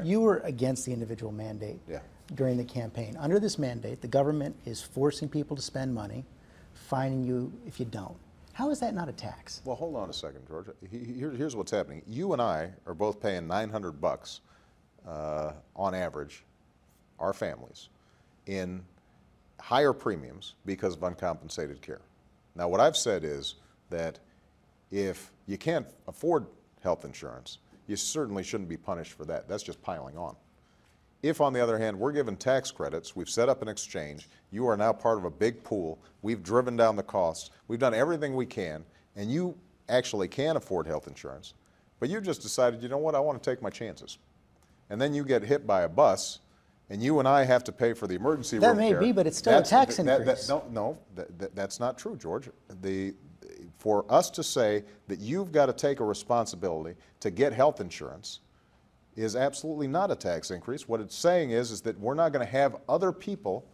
You were against the individual mandate during the campaign. Under this mandate, the government is forcing people to spend money, fining you if you don't. How is that not a tax? Well, hold on a second, George. Here's what's happening. You and I are both paying $900 on average, our families, in higher premiums because of uncompensated care. Now, what I've said is that if you can't afford health insurance, you certainly shouldn't be punished for that. That's just piling on. If, on the other hand, we're given tax credits, we've set up an exchange, you are now part of a big pool, we've driven down the costs, we've done everything we can, and you actually can afford health insurance, but you just decided, you know what, I want to take my chances. And then you get hit by a bus, and you and I have to pay for the emergency room care. That may be, but it's still a tax increase. No, that's not true, George. For us to say that you've got to take a responsibility to get health insurance is absolutely not a tax increase. What it's saying is that we're not going to have other people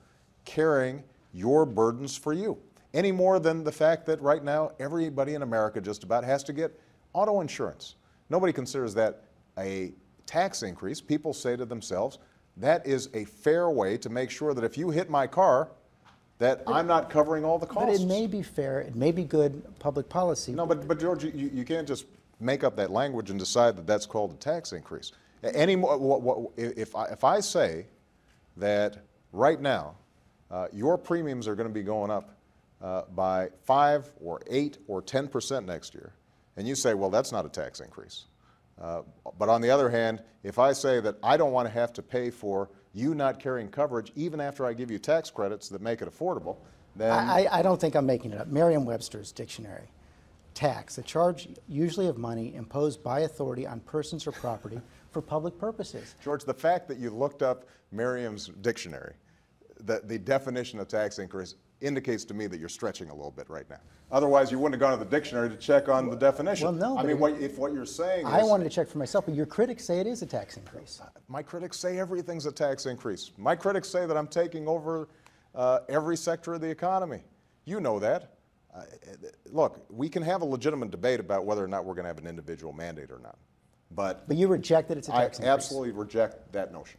carrying your burdens for you, any more than the fact that right now everybody in America just about has to get auto insurance. Nobody considers that a tax increase. People say to themselves, that is a fair way to make sure that if you hit my car, that I'm not covering all the costs. But it may be fair, it may be good public policy. No, but George, you can't just make up that language and decide that that's called a tax increase. If I say that right now your premiums are going to be going up by 5 or 8 or 10% next year, and you say, well, that's not a tax increase. But on the other hand, if I say that I don't want to have to pay for you not carrying coverage even after I give you tax credits that make it affordable, then... I don't think I'm making it up. Merriam-Webster's dictionary. Tax, a charge usually of money imposed by authority on persons or property for public purposes. George, the fact that you looked up Merriam's dictionary, the definition of tax increase, indicates to me that you're stretching a little bit right now. Otherwise, you wouldn't have gone to the dictionary to check on the definition. Well, no. I mean, if what you're saying is... I wanted to check for myself, but your critics say it is a tax increase. My critics say everything's a tax increase. My critics say that I'm taking over every sector of the economy. You know that. Look, we can have a legitimate debate about whether or not we're going to have an individual mandate or not. But you reject that it's a tax increase. I absolutely reject that notion.